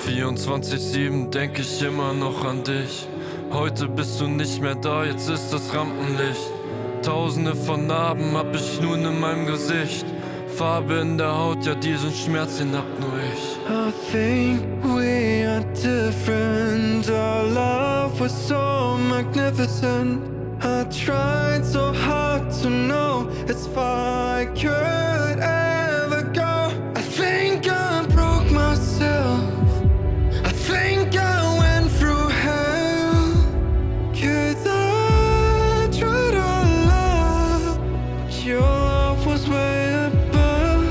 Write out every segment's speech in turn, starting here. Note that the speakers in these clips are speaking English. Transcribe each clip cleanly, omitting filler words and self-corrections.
24/7 denk ich immer noch an dich. Heute bist du nicht mehr da, jetzt ist das Rampenlicht. Tausende von Narben hab ich nun in meinem Gesicht. Farbe in der Haut, ja diesen Schmerz, den hab nur ich. I think we are different. Our love was so magnificent. I tried so hard to know as far I could ever go. I think I broke myself. I think I went through hell. 'Cause I tried our love, but your love was way above.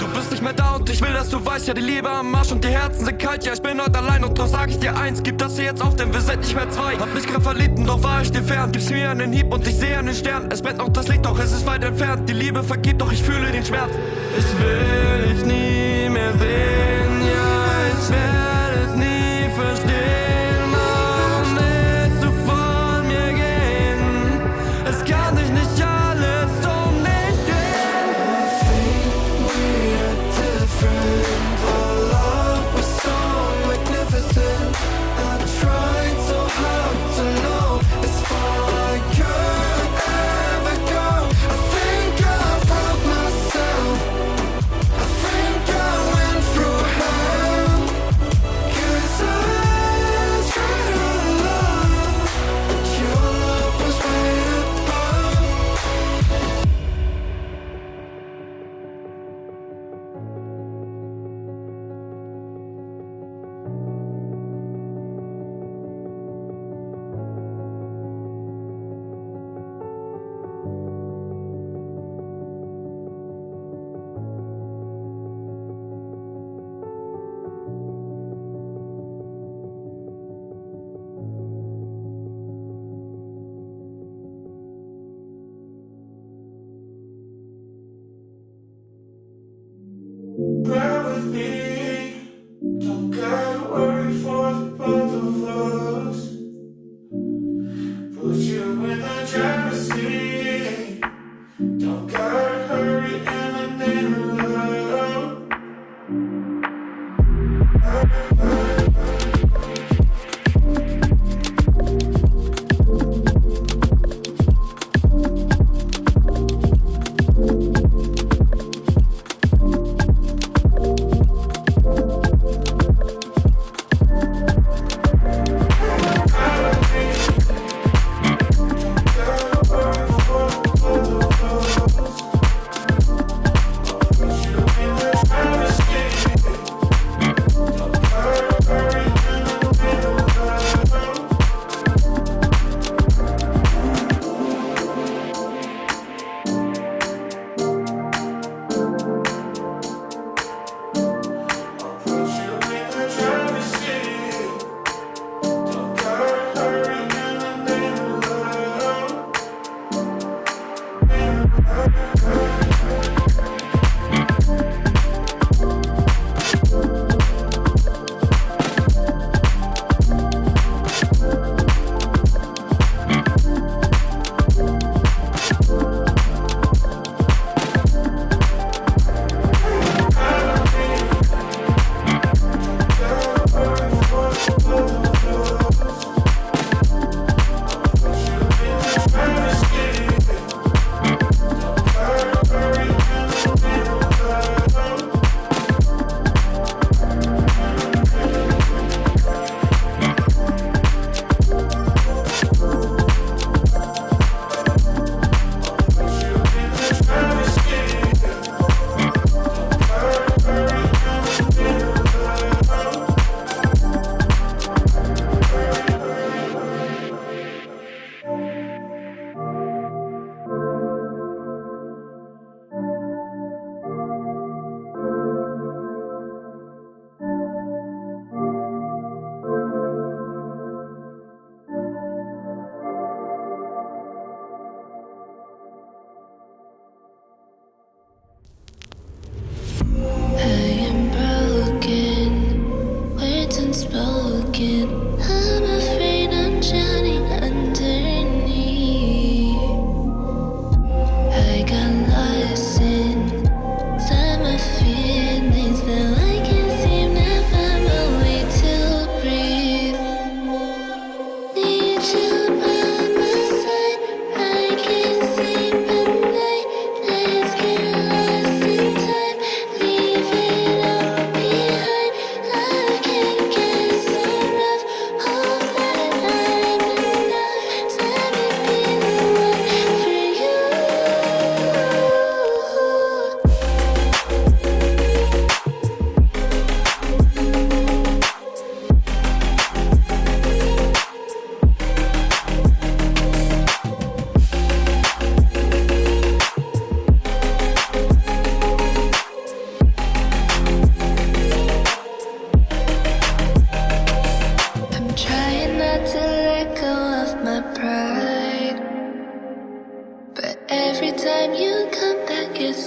Du bist nicht mehr da und ich will, dass du weißt ja, die Liebe am Arsch und die Herzen sind kalt. Ja, ich bin heute allein und doch sag ich dir eins: gib das hier jetzt auf, denn wir sind nicht mehr zwei. Hab mich grad verliebt und doch war ich dir fern. Gib's mir einen Hieb und ich sehe einen Stern. Es brennt noch das Licht, doch es ist weit entfernt. Die Liebe vergibt, doch ich fühle den Schmerz. Ich will dich nie mehr sehen, ja, ich werde es nie verstehen. Warum willst du von mir gehen? Es kann dich nicht alles um dich drehen. I think we are different. Our love was so magnificent. I tried so hard to know as far I could ever go. I think I broke myself. I think I went through hell. 'Cause I tried to love, but your love was way above. Ride with me, don't gotta worry for the both of us. Put you in the driver's seat, don't gotta hurry in the name of love. Put you in the driver's seat, don't gotta hurry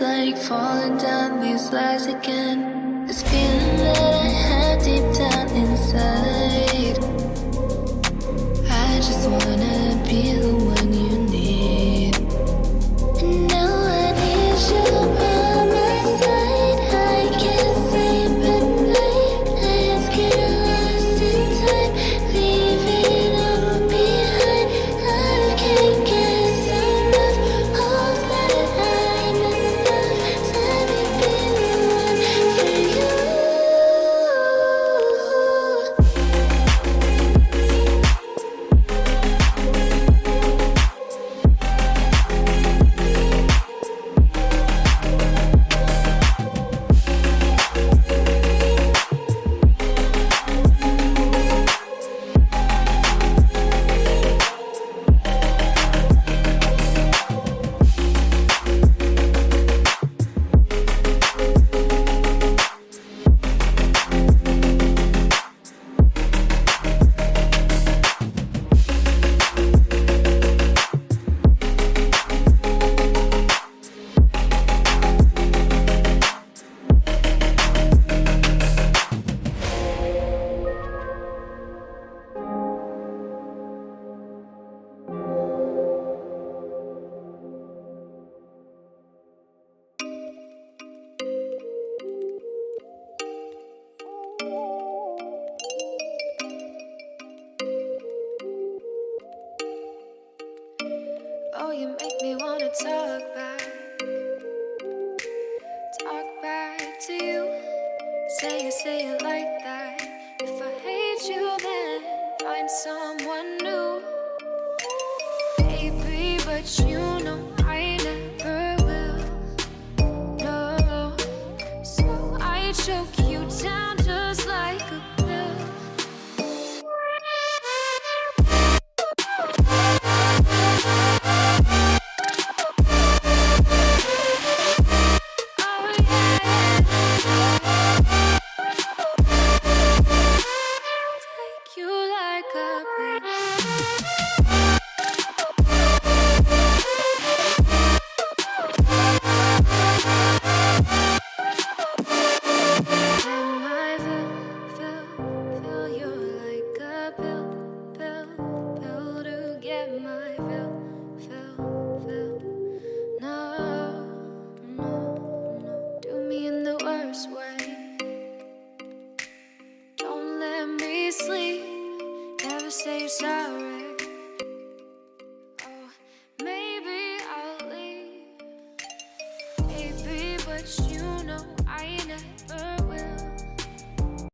feels like falling down these lies again. This feeling that I have deep down inside. I just wanna be the one you need. And now I need you by my side. I can't sleep at night. I just get lost in time, leave it all behind. I can't get enough of that. I'm enough. Let me be the one for you. Oh, you make me wanna talk back to you. Say it like that. If I hate you, then find someone new. Baby, but you know I never will. No, so I choke you down just like a pill. Sleep, never say you're sorry.